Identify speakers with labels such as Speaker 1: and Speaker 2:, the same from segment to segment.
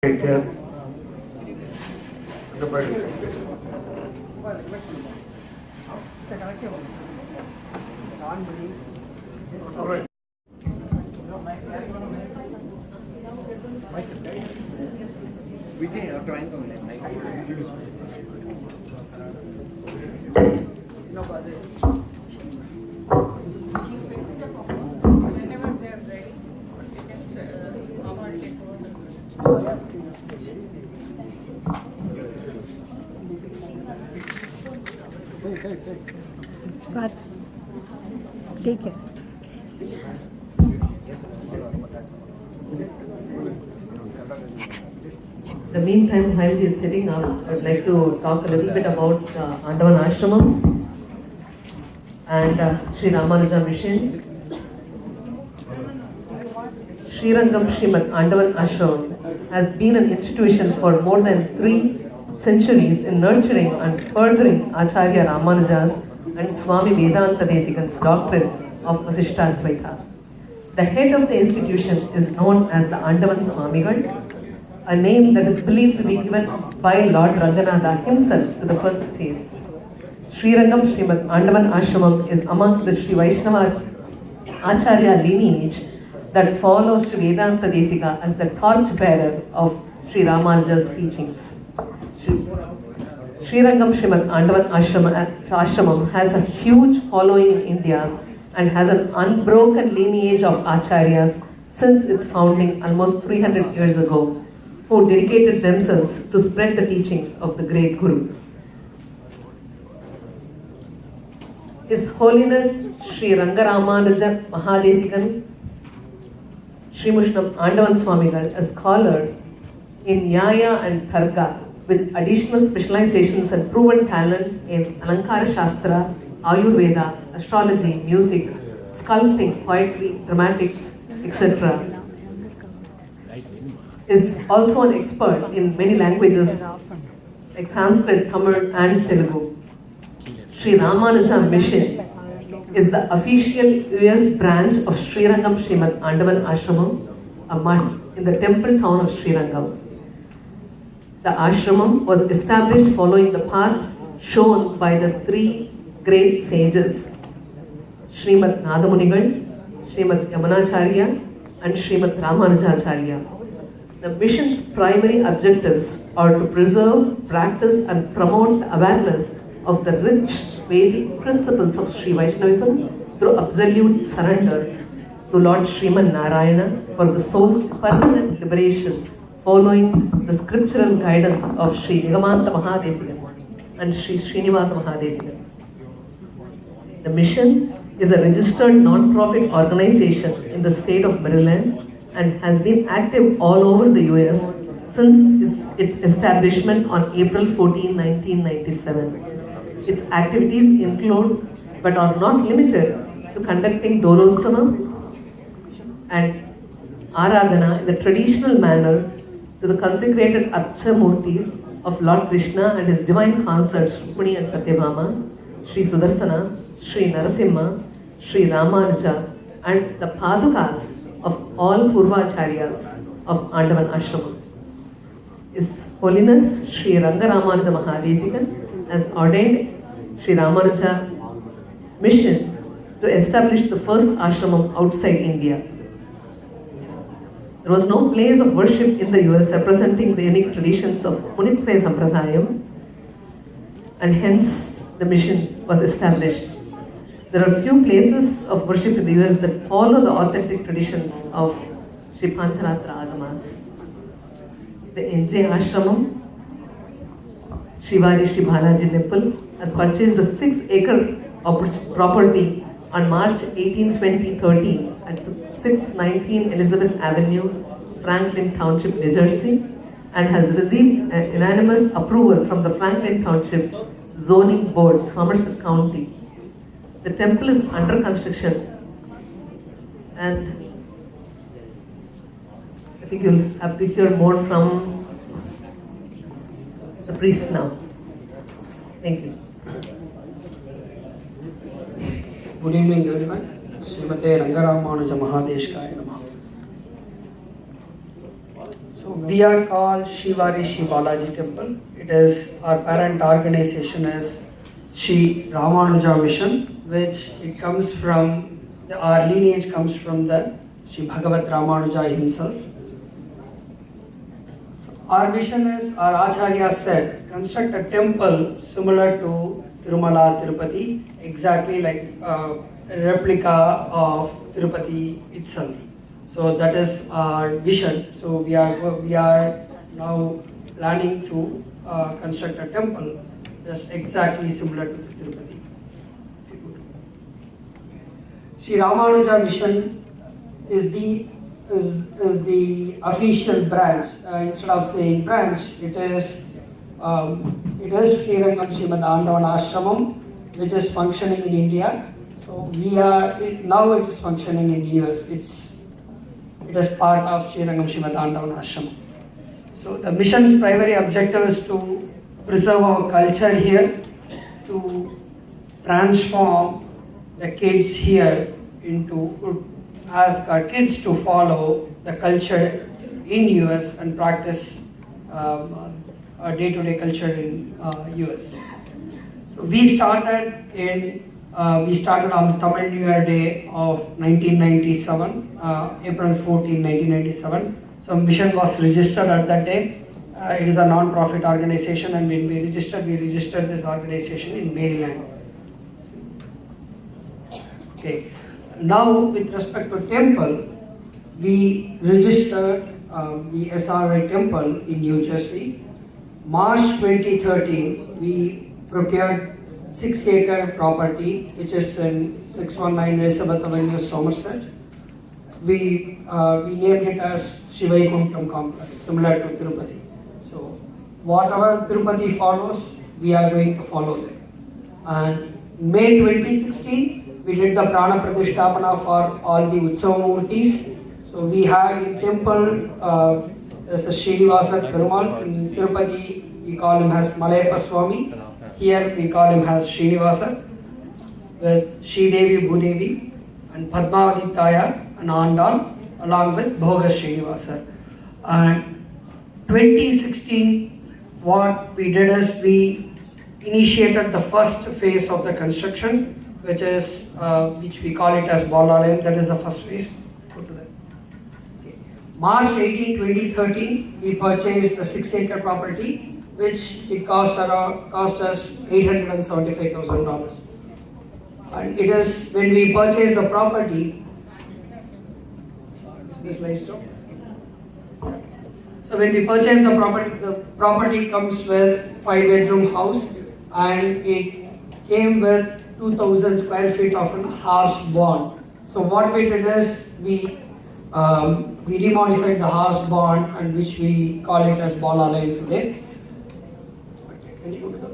Speaker 1: Take care. All right.
Speaker 2: Vijay, trying to
Speaker 3: Whenever they are ready, Mama will take over.
Speaker 4: बात ठीक है.
Speaker 5: In the meantime, while he is sitting up, I would like to talk a little bit about Andavan Ashramam and Sri Ramanuja Mission. Srirangam Srimad Andavan Ashram has been an institution for more than 3 centuries in nurturing and furthering Acharya Ramanuja's and Swami Vedanta Desikan's doctrine of Vasishtadvaita. The head of the institution is known as the Andavan Swamigal, a name that is believed to be given by Lord Ranganatha himself to the first saint. Srirangam Srimad Andavan Ashramam is among the Sri Vaishnava Acharya lineage that follows Sri Vedanta Desika as the torch-bearer of Sri Ramanuja's teachings. Srirangam Srimad Andavan Ashramam has a huge following in India and has an unbroken lineage of acharyas since its founding almost 300 years ago, who dedicated themselves to spread the teachings of the great Guru. His Holiness Sri Rangaramanuja Mahadesikan, Sri Mushnam Andavan Swamigal, a scholar in Nyaya and Tarka, with additional specializations and proven talent in Alankara Shastra, Ayurveda, astrology, music, sculpting, poetry, dramatics, etc. Is also an expert in many languages like Sanskrit, Tamil and Telugu. Sri Ramanuja Mission is the official US branch of Srirangam Srimad Andavan Ashramam, a mutt in the temple town of Srirangam. The ashramam was established following the path shown by the 3 great sages, Srimad Nadamunigal, Srimad Yamunacharya and Srimad Ramanujacharya. The mission's primary objectives are to preserve, practice and promote awareness of the rich Vedic principles of Sri Vaishnavism through absolute surrender to Lord Sriman Narayana for the soul's permanent liberation, following the scriptural guidance of Sri Nigamanta Mahadesikan and Sri Srinivasa Mahadesikan. The mission is a registered non-profit organization in the state of Maryland and has been active all over the US since its establishment on April 14, 1997. Its activities include, but are not limited to, conducting Dolosama and Aradhana in the traditional manner to the consecrated Archamurtis of Lord Krishna and his divine consorts Rukmini and Satyabhama, Sri Sudarsana, Sri Narasimha, Sri Ramanuja and the Padukas of all Purvacharyas of Andavan Ashramam. His Holiness Sri Rangaramanuja Mahadesikan has ordained Sri Ramanuja Mission to establish the first ashramam outside India. There was no place of worship in the US representing the unique traditions of Munitraya Sampradayam, and hence the mission was established. There are few places of worship in the US that follow the authentic traditions of Sri Pancharatra Agamas. The NJ Ashramam, Shivaji Sri Balaji Temple, has purchased a 6-acre property on March 18, 2013 at 619 Elizabeth Avenue, Franklin Township, New Jersey, and has received an unanimous approval from the Franklin Township Zoning Board, Somerset County. The temple is under construction, and I think you'll have to hear more from the priest now. Thank you.
Speaker 6: Good evening, everyone. Srimate Rangaramanuja Mahadeshkaya Namaha. So, we are called Shivari Shri Balaji Temple. It is, our parent organization is Shri Ramanuja Mission, which it comes from, our lineage comes from the Shri Bhagavat Ramanuja himself. Our mission is, our Acharya said, construct a temple similar to Tirumala, Tirupati, exactly like a replica of Tirupati itself. So that is our vision. So we are now planning to construct a temple just exactly similar to the Tirupati. Shri Ramanuja Mission is the official branch. Instead of saying branch, it is Sri Rangam Srimad Andavan Ashramam, which is functioning in India. So now it is functioning in US. It is part of Sri Rangam Srimad Andavan Ashramam. So the mission's primary objective is to preserve our culture here, to transform the kids here into, ask our kids to follow the culture in US and practice our day-to-day culture in US. So we started on the Tamil New Year Day of 1997, April 14, 1997. So mission was registered at that day. It is a non-profit organization, and when we registered this organization in Maryland. Okay. Now, with respect to temple, we registered the SRI temple in New Jersey. March 2013, we procured 6-acre property, which is in 619 Elizabeth Avenue, Somerset. We named it as Shivaikuntam Complex, similar to Tirupati. So, whatever Tirupati follows, we are going to follow them. And May 2016, we did the Prana Pratishtapana for all the Utsavamurtis. So we have in temple, there's a Srinivasa Perumal. In Tirupati, we call him as Malayappa Swami. Here we call him as Srinivasa, with Sridevi Bhudevi and Padmavati Tayar and Andal, along with Bhoga Srinivasa. And 2016, what we did is we initiated the first phase of the construction, which we call it as Balalayam. That is the first phase. Go to that. Okay. March 18, 2013, we purchased the 6-acre property, which it cost us $875,000. And it is when we purchased the property. Is this nice stop? So when we purchased the property comes with 5-bedroom house, and it came with 2,000 square feet of a house bond. So what we did is we remodified the house bond, and which we call it as Balalayam today. Can you go to the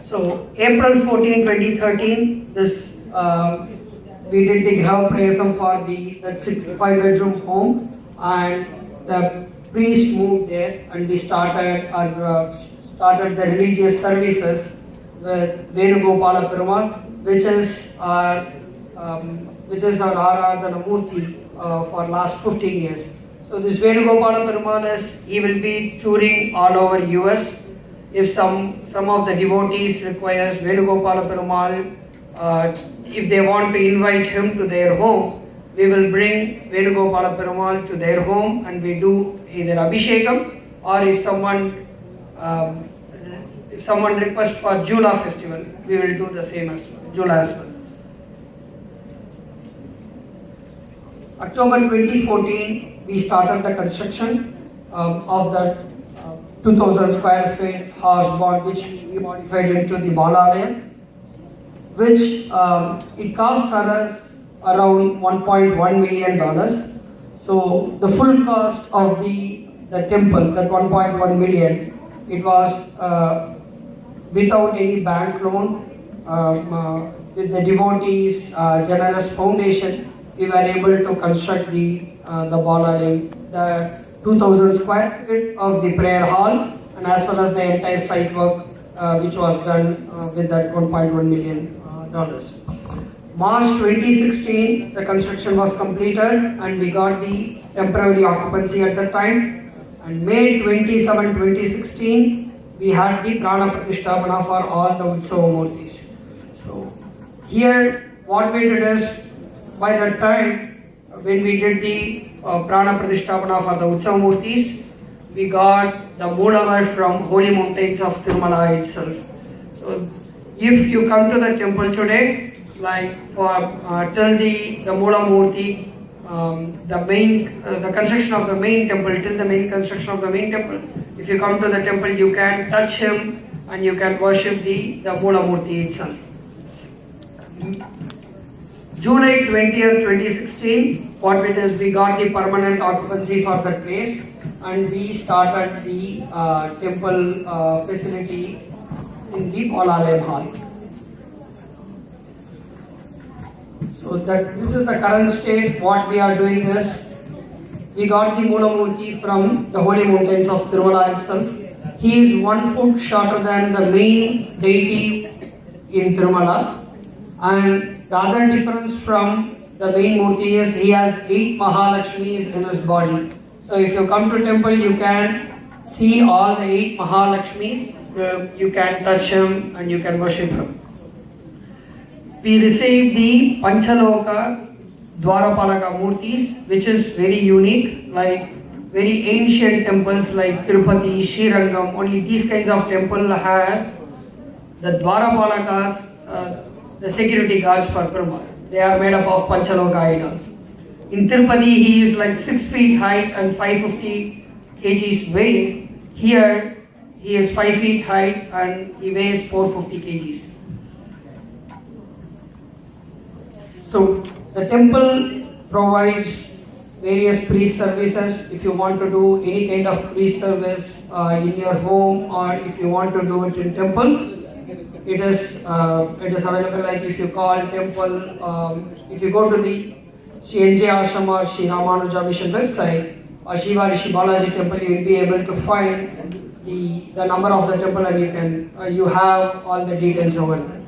Speaker 6: So April 14, 2013, we did the Graha Prayasam for that 5-bedroom home, and the priest moved there, and we started the religious services with Venugopala Perumal, which is our Aradhana Murti for last 15 years. So this Venugopala Perumal he will be touring all over US. If some of the devotees requires Venugopala Perumal, if they want to invite him to their home, we will bring Venugopala Perumal to their home, and we do either Abhishekam, or if someone requests for Jula festival, we will do the same as well, Jula as well. October 2014, we started the construction of the 2,000 square feet house bond, which we modified into the Balalayam, which it cost us around $1.1 million. So the full cost of the temple, that 1.1 million, it was without any bank loan, with the devotees' generous foundation. We were able to construct the Balalayam, the 2,000 square feet of the prayer hall, and as well as the entire site work which was done with that $1.1 million. March 2016, the construction was completed and we got the temporary occupancy at that time. And May 27, 2016, we had the Prana Pratishtapana for all the Utsava Murtis. So here what we did is, by that time when we did the Prana Pratishtapana for the Utsava Murtis, we got the Moolavar from holy mountains of Tirumala itself. So if you come to the temple today, like till the Moola Murti, the construction of the main temple, till the main construction of the main temple, if you come to the temple, you can touch him and you can worship the Moola Murti itself. July 20th, 2016, what we did is we got the permanent occupancy for that place and we started the temple facility in the Paulalayam hall. So this is the current state. What we are doing is, we got the Moola Murti from the holy mountains of Tirumala itself. He is 1 foot shorter than the main deity in Tirumala. And the other difference from the main Murti is he has 8 Mahalakshmis in his body. So if you come to temple, you can see all the 8 Mahalakshmis. You can touch him and you can worship him. We received the Panchaloka Dwarapalaka Murtis, which is very unique, like very ancient temples like Tirupati, Srirangam. Only these kinds of temples have the Dwarapalakas, the security guards for Perumal. They are made up of Panchaloka idols. In Tirupati, he is like 6 feet height and 550 kgs weight. Here, he is 5 feet height and he weighs 450 kgs. So the temple provides various priest services. If you want to do any kind of priest service in your home, or if you want to do it in temple, it is available. Like if you call temple, if you go to the Sri NJ Ashrama or Sri Ramanuja Mission website or Shiva Rishi Balaji temple, you will be able to find the number of the temple and you have all the details over there.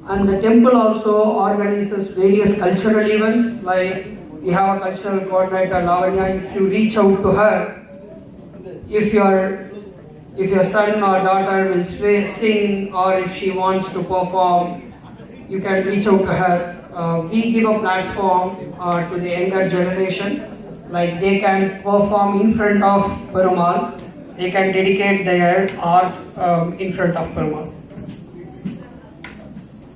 Speaker 6: And the temple also organizes various cultural events, like we have a cultural coordinator, Lavanya. If you reach out to her, if your son or daughter will sing, or if she wants to perform, you can reach out to her. We give a platform to the younger generation, like they can perform in front of Perumal, they can dedicate their art in front of Perumal.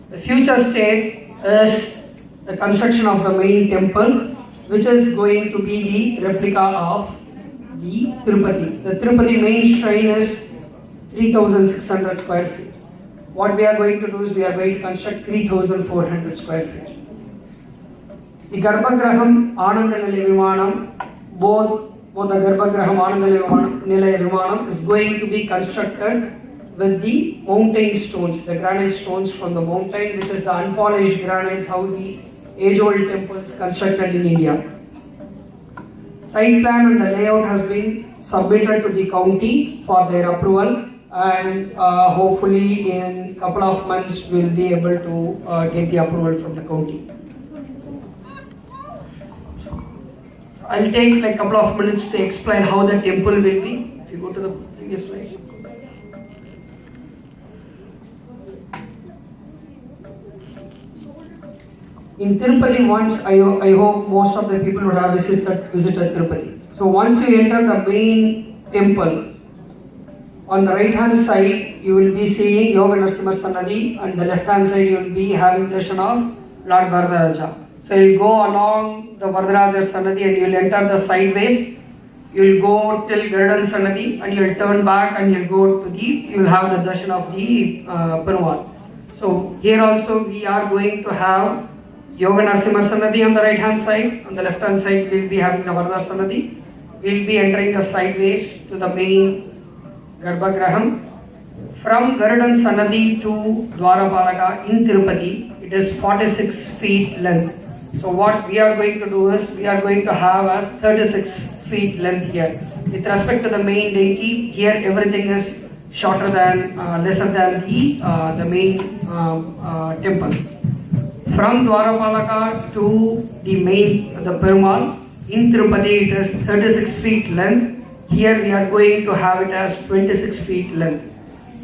Speaker 6: The future state is the construction of the main temple, which is going to be the replica of the Tirupati. The Tirupati main shrine is 3,600 square feet. What we are going to do is we are going to construct 3,400 square feet. The Garbhagraham Ananda Nilaya Vimanam, both the Garbhagraham Ananda Nilaya Vimanam is going to be constructed with the mountain stones, the granite stones from the mountain, which is the unpolished granites, how the age-old temples constructed in India. Site plan and the layout has been submitted to the county for their approval, and hopefully in a couple of months we'll be able to get the approval from the county. I'll take like a couple of minutes to explain how the temple will be. If you go to the previous slide. In Tirupati, once I hope most of the people would have visited Tirupati. So once you enter the main temple, on the right hand side you will be seeing Yoga Narasimha Sannadhi, and the left hand side you will be having darshan of Lord Varadaraja. So you will go along the Varadaraja Sannadhi and you will enter the sideways. You will go till Garudan Sannadhi and you will turn back and you will go to you will have the darshan of the Perumal. So here also we are going to have Yoga Narasimha Sannadhi on the right hand side. On the left hand side we will be having the Varada Sannadhi. We will be entering the sideways to the main Garbhagraham. From Garudan Sannadhi to Dwarapalaka in Tirupati, it is 46 feet length. So what we are going to do is, we are going to have as 36 feet length here. With respect to the main deity, here everything is shorter than, lesser than the main temple. From Dwarapalaka to the Perumal in Tirupati, it is 36 feet length. Here we are going to have it as 26 feet length.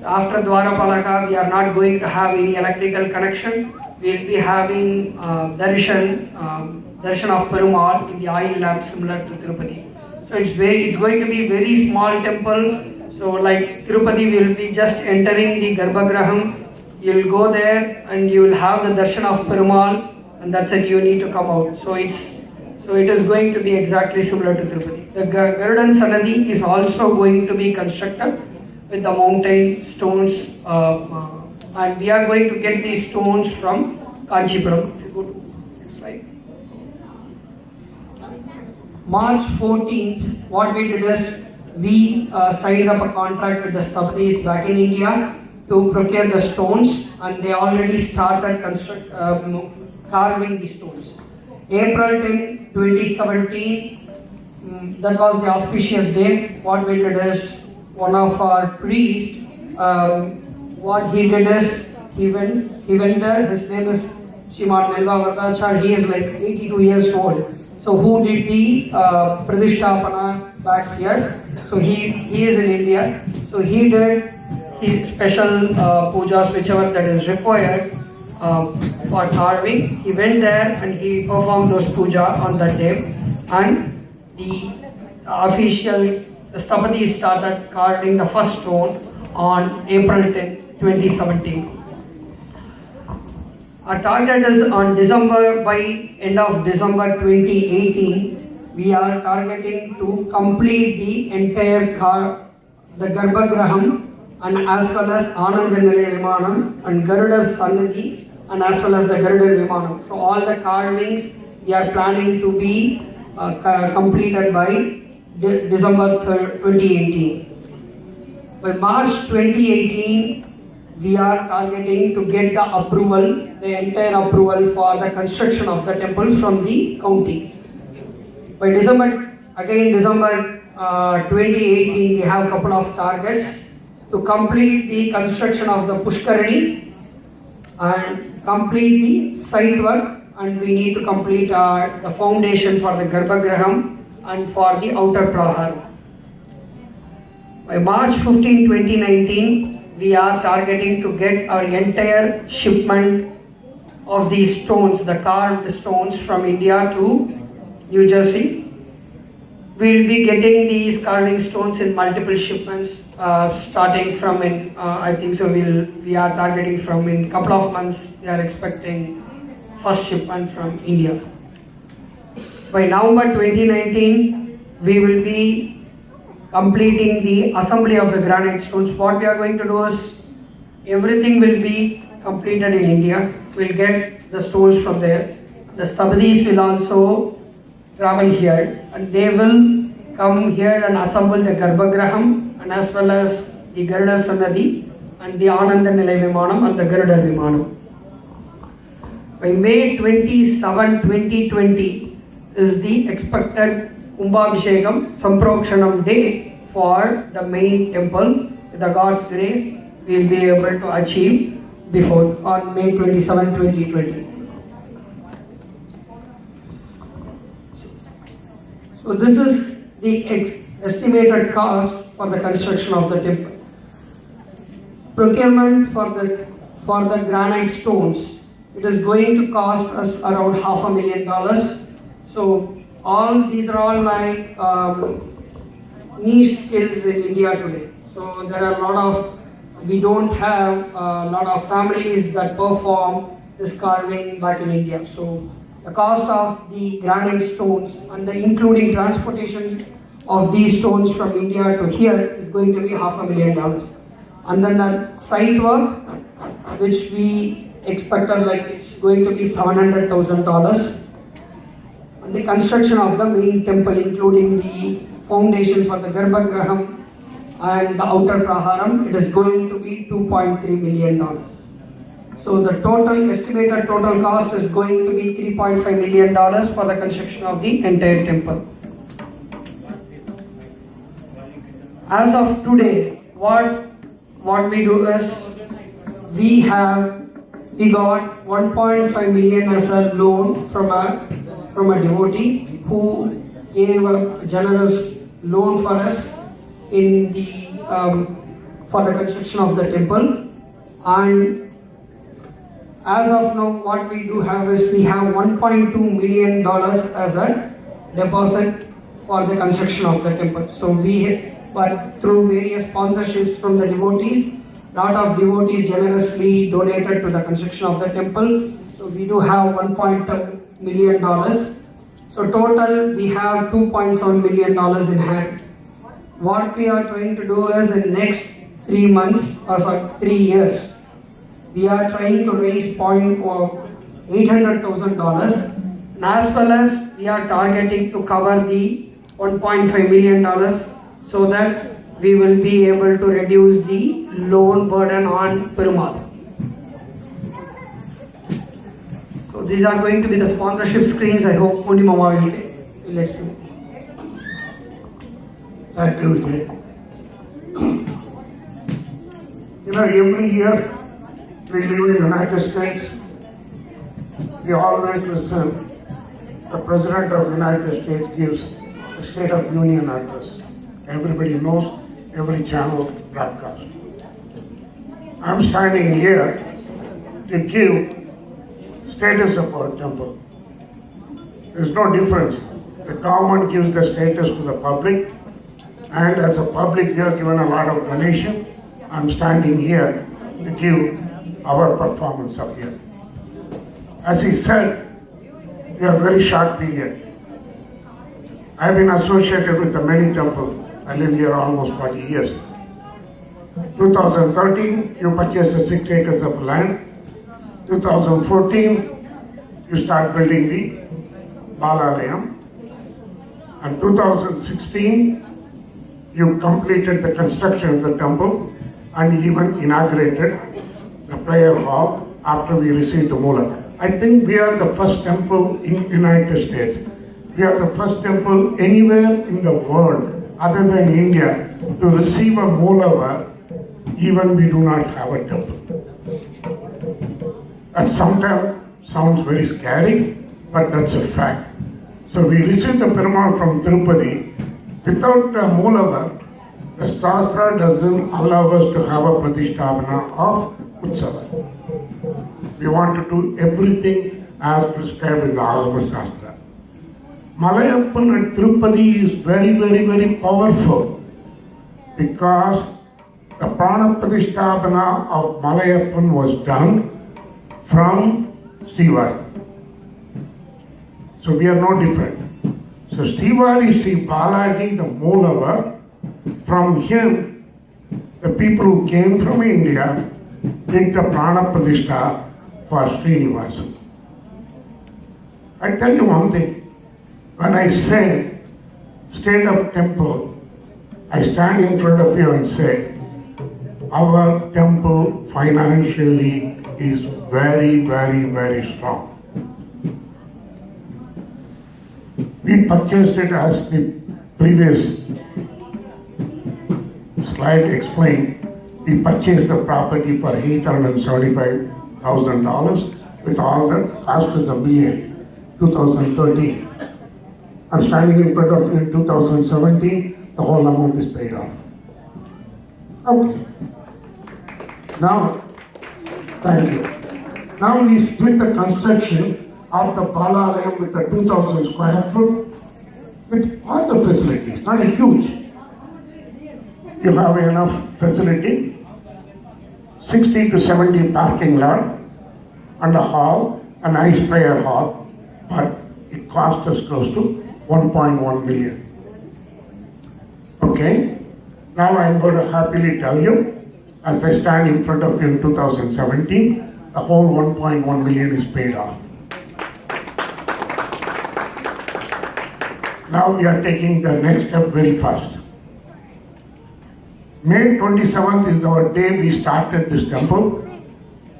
Speaker 6: After Dwarapalaka, we are not going to have any electrical connection. We will be having darshan of Perumal in the oil lamp similar to Tirupati. So it's going to be very small temple. So like Tirupati, we will be just entering the Garbhagraham. You will go there and you will have the darshan of Perumal, and that's it. You need to come out. So it is going to be exactly similar to Tirupati. The Garudan Sanadi is also going to be constructed with the mountain stones, and we are going to get these stones from Kanchipuram. If you go to next slide. March 14th, what we did is we signed up a contract with the Sthapadis back in India to procure the stones, and they already started carving the stones. April 10, 2017, that was the auspicious day. What we did is one of our priests, what he did is he went there. His name is Shriman Nelva Vardachar. He is like 82 years old. So who did the Pradishtapana back here? So he is in India. So he did his special pujas, whichever that is required for carving. He went there and he performed those puja on that day, and the official Sthapadis started carving the first stone on April 10, 2017. Our target is on December, by end of December 2018, we are targeting to complete the entire the Garbhagraham, and as well as Ananda Nilaya Vimanam and Garuda Sannadhi, and as well as the Garuda Vimanam. So all the carvings we are planning to be completed by December 2018. By March 2018, we are targeting to get the approval, the entire approval for the construction of the temple from the county. By December 2018, we have a couple of targets to complete the construction of the Pushkarani and complete the site work, and we need to complete the foundation for the Garbhagraham and for the outer Prahar. By March 15, 2019, we are targeting to get our entire shipment of these stones, the carved stones from India to New Jersey. We will be getting these carving stones in multiple shipments, starting from I think so we are targeting from in couple of months, we are expecting first shipment from India. By November 2019, we will be completing the assembly of the granite stones. What we are going to do is everything will be completed in India. We will get the stones from there. The Sthapadis will also travel here, and they will come here and assemble the Garbhagraham, and as well as the Garuda Sannadhi and the Ananda Nilaya Vimanam and the Garuda Vimanam. By May 27, 2020 is the expected Kumbhabhishekam Samprokshanam day for the main temple. With the God's grace, we will be able to achieve before on May 27, 2020. So this is the estimated cost for the construction of the temple. Procurement for the granite stones, it is going to cost us around $500,000. So all these are all like niche skills in India today. So there are a lot of, we don't have a lot of families that perform this carving back in India. So the cost of the granite stones and the including transportation of these stones from India to here is going to be $500,000. And then the site work, which we expected, like it's going to be $700,000. And the construction of the main temple, including the foundation for the Garbhagraham and the outer Praharam, it is going to be $2.3 million. So the estimated total cost is going to be $3.5 million for the construction of the entire temple. As of today, what what we do is we got 1.5 million as a loan from a devotee who gave a generous loan for us in the for the construction of the temple. And as of now, what we do have is we have $1.2 million as a deposit for the construction of the temple. So but through various sponsorships from the devotees, lot of devotees generously donated to the construction of the temple. So we do have $1.2 million. So total we have $2.7 million in hand. What we are trying to do is in next 3 months, 3 years, we are trying to raise $800,000, and as well as we are targeting to cover the $1.5 million so that we will be able to reduce the loan burden on Perumal. So these are going to be the sponsorship screens. I hope Mundi Mama will explain.
Speaker 1: Thank you, Vijay. Every year we live in the United States, we always listen. The President of the United States gives the State of Union address. Everybody knows, every channel broadcast. I'm standing here to give status of our temple. There's no difference. The government gives the status to the public, and as a public we are given a lot of donation. I'm standing here to give our performance up here. As he said, we are very short period. I've been associated with the many temples. I live here almost 40 years. 2013, you purchased the 6 acres of land. 2014, you start building the Balalayam. And 2016, you completed the construction of the temple and even inaugurated the prayer hall after we received the Moola. I think we are the first temple in United States. We are the first temple anywhere in the world other than India to receive a Moola. Even we do not have a temple. That sometimes sounds very scary, but that's a fact. So we received the Perumal from Tirupati. Without a Moola, the Shastra doesn't allow us to have a Pratishthapana of Utsava. We want to do everything as prescribed in the Agama Shastra. Malayappan at Tirupati is very, very, very powerful because the Prana Pratishthapana of Malayappan was done from Srivari. So we are no different. So Srivari, Sri Balaji, the Moolava, from him, the people who came from India did the Prana Pratishtha for Srinivasa. I tell you one thing, when I say state of temple, I stand in front of you and say, our temple financially is very, very, very strong. We purchased it as the previous slide explained. We purchased the property for $875,000 with all the cost is $1 million, 2013. I'm standing in front of you in 2017, the whole amount is paid off. Okay. Now, thank you. Now we split the construction of the Balalayam with the 2,000 square foot with all the facilities, not a huge. You have enough facility, 60 to 70 parking lot and a hall, a nice prayer hall, but it cost us close to 1.1 million. Okay, now I'm going to happily tell you, as I stand in front of you in 2017, the whole 1.1 million is paid off. Now we are taking the next step very fast. May 27th is our day we started this temple.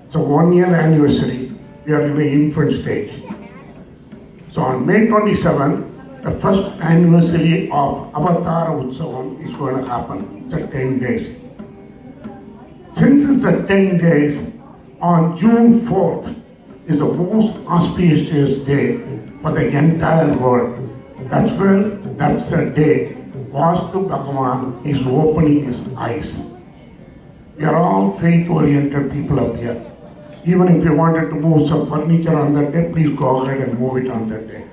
Speaker 1: It's a 1-year anniversary. We are in the infant stage. So on May 27th, the first anniversary of Avatara Utsavam is going to happen. It's 10 days. since it's a 10 days, on June 4th is the most auspicious day for the entire world. That's the day Vastu Bhagavan is opening his eyes. We are all faith-oriented people up here. Even if you wanted to move some furniture on that day, please go ahead and move it on that day.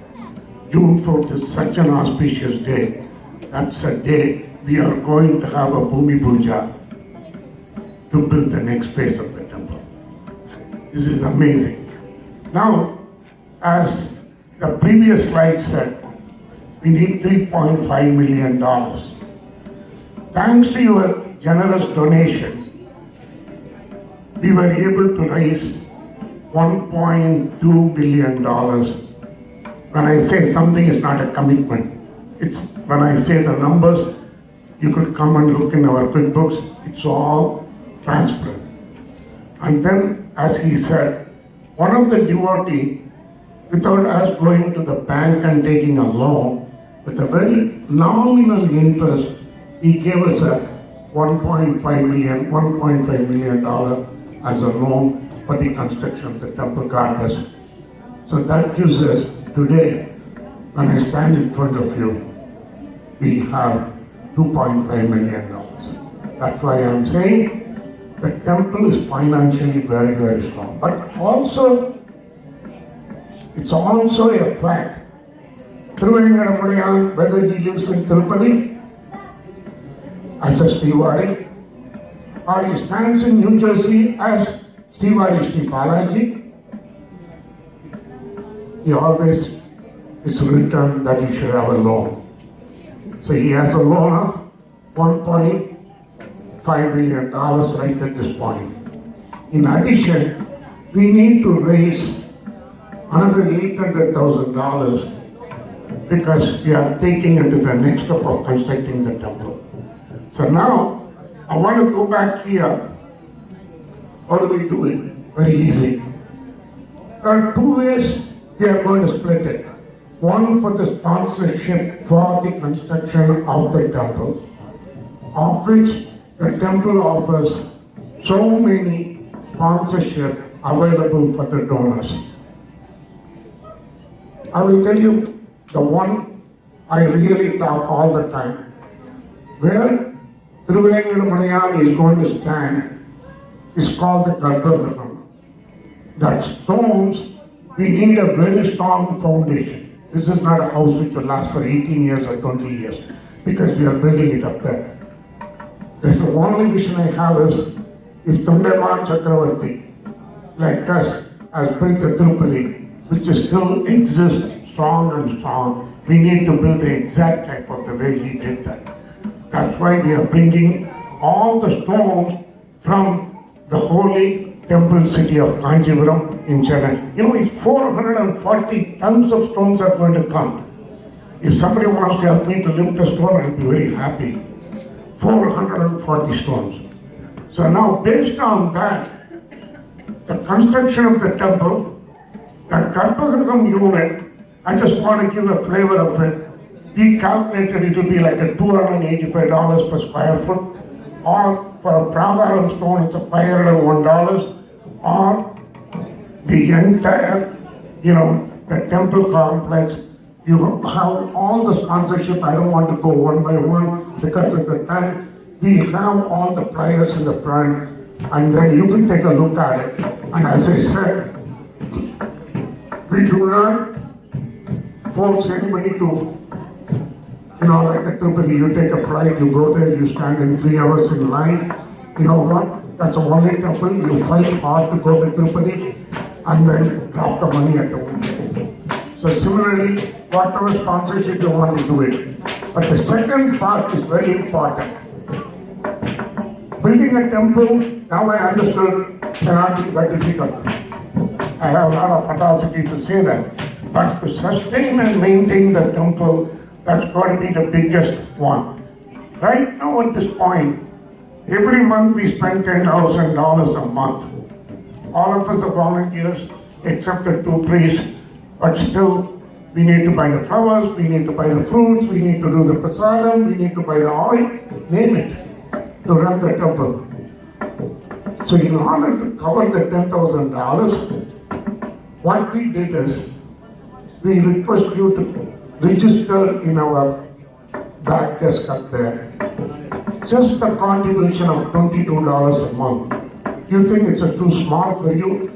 Speaker 1: June 4th is such an auspicious day. That's a day we are going to have a Bhumi Puja to build the next phase of the temple. This is amazing. Now, as the previous slide said, we need $3.5 million. Thanks to your generous donations, we were able to raise $1.2 million. When I say something is not a commitment, it's when I say the numbers, you could come and look in our QuickBooks, it's all transparent. And then, as he said, one of the devotee, without us going to the bank and taking a loan, with a very nominal interest, he gave us a $1.5 million as a loan for the construction of the temple goddess. So that gives us, today, when I stand in front of you, we have $2.5 million. That's why I'm saying the temple is financially very, very strong. But also, it's also a fact. Thiruvengadamudaiyan, whether he lives in Tirupati as a Srivari, or he stands in New Jersey as Srivari Sri Balaji, he always is written that he should have a loan. So he has a loan of $1.5 million right at this point. In addition, we need to raise another $800,000 because we are taking it to the next step of constructing the temple. So now, I want to go back here. How do we do it? Very easy. There are two ways we are going to split it. One for the sponsorship for the construction of the temple, of which the temple offers so many sponsorship available for the donors. I will tell you the one I really talk all the time. Where Thiruvengadamudaiyan is going to stand is called the Garbhagriha. That stones, we need a very strong foundation. This is not a house which will last for 18 years or 20 years because we are building it up there. That's the only vision I have is if Tondaiman Chakravarti, like us, has built the Tirupati, which is still exists strong and strong, we need to build the exact type of the way he did that. That's why we are bringing all the stones from the holy temple city of Kanchipuram in Chennai. You know, it's 440 tons of stones are going to come. If somebody wants to help me to lift a stone, I'll be very happy. 440 stones. So now, based on that, the construction of the temple, that Garbhagriha unit, I just want to give a flavor of it. We calculated it will be like a $285 per square foot, or for a Pragaram stone, it's a $501, or the entire, the temple complex. You have all the sponsorship. I don't want to go one by one because of the time. We have all the flyers in the front, and then you can take a look at it. And as I said, we do not force anybody to, like a Tirupati, you take a flight, you go there, you stand in 3 hours in line. You know what? That's a one-day temple. You fight hard to go to Tirupati and then drop the money at the window. So similarly, whatever sponsorship you want to do it. But the second part is very important. Building a temple, now I understood, cannot be that difficult. I have a lot of audacity to say that. But to sustain and maintain the temple, that's got to be the biggest one. Right now at this point, every month we spend $10,000 a month. All of us are volunteers, except the 2 priests, but still we need to buy the flowers, we need to buy the fruits, we need to do the prasadam, we need to buy the oil, name it, to run the temple. So in order to cover the $10,000, what we did is, we request you to register in our back desk up there. Just a contribution of $22 a month. You think it's too small for you?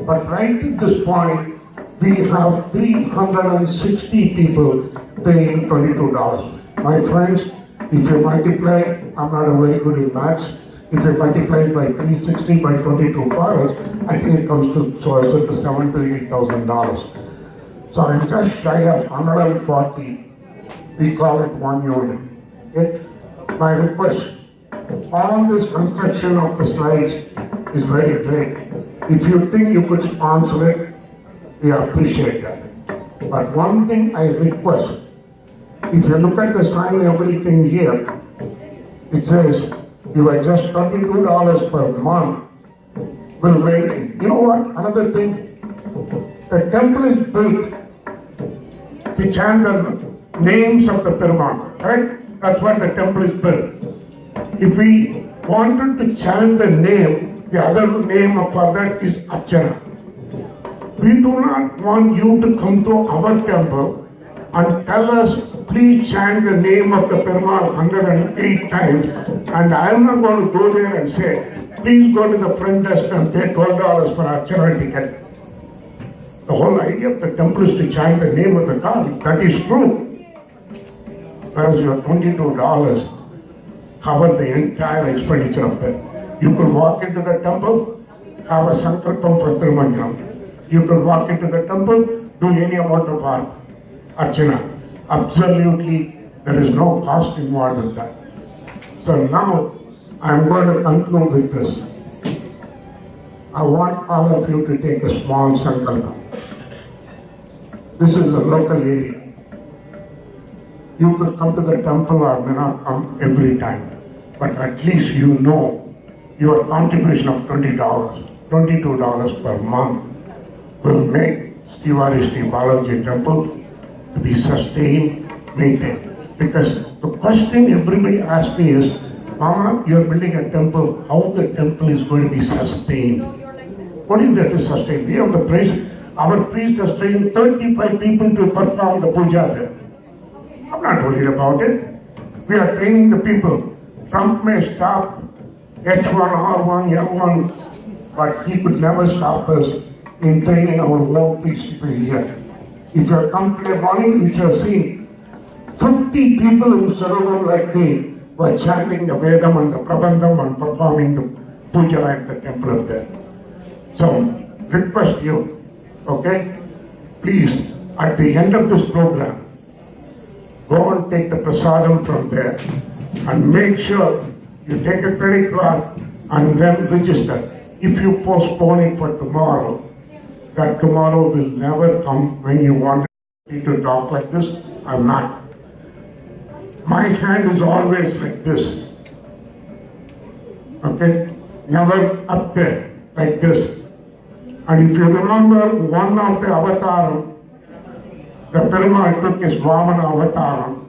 Speaker 1: But right at this point, we have 360 people paying $22. My friends, if you multiply, I'm not very good in maths, if you multiply by 360 by 22 for us, I think it comes to closer to $7,000 to $8,000. So I'm just shy of 140. We call it one unit. Okay? My request, all this construction of the slides is very great. If you think you could sponsor it, we appreciate that. But one thing I request, if you look at the sign, everything here, it says you are just $22 per month will maintain. You know what? Another thing, the temple is built to chant the names of the Perumal, right? That's why the temple is built. If we wanted to chant the name, the other name for that is Archana. We do not want you to come to our temple and tell us, please chant the name of the Perumal 108 times, and I am not going to go there and say, please go to the front desk and pay $12 for Archana ticket. The whole idea of the temple is to chant the name of the God. That is true. Whereas your $22 cover the entire expenditure of that. You could walk into the temple, have a sankalpam for Thirumanjalam. You could walk into the temple, do any amount of Archana. Absolutely, there is no cost involved with that. So now, I am going to conclude with this. I want all of you to take a small sankalpam. This is a local area. You could come to the temple or may not come every time, but at least you know your contribution of $22 per month will make Srivari Sri Balaji temple to be sustained, maintained. Because the question everybody asks me is, Mama, you're building a temple, how the temple is going to be sustained? What is there to sustain? We have the priest, our priest has trained 35 people to perform the puja there. I'm not worried about it. We are training the people. Trump may stop H1, R1, L1, but he could never stop us in training our own people here. If you have come today morning, you should have seen 50 people in Sarovar like me were chanting the Vedam and the Prabandham and performing the puja at the temple up there. So, request you, okay? Please, at the end of this program, go and take the prasadam from there and make sure you take a credit card and then register. If you postpone it for tomorrow, that tomorrow will never come when you want me to talk like this. I'm not. My hand is always like this. Okay? Never up there, like this. And if you remember one of the avataram, the Perumal took his Vamana avataram,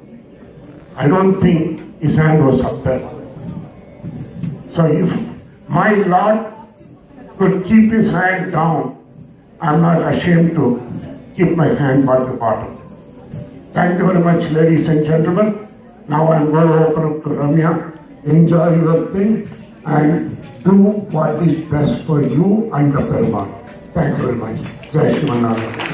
Speaker 1: I don't think his hand was up there. So if my Lord could keep his hand down, I'm not ashamed to keep my hand at the bottom. Thank you very much, ladies and gentlemen. Now I'm going to open up to Ramya. Enjoy your thing and do what is best for you and the Perumal. Thank you very much. Jai Shri Manara.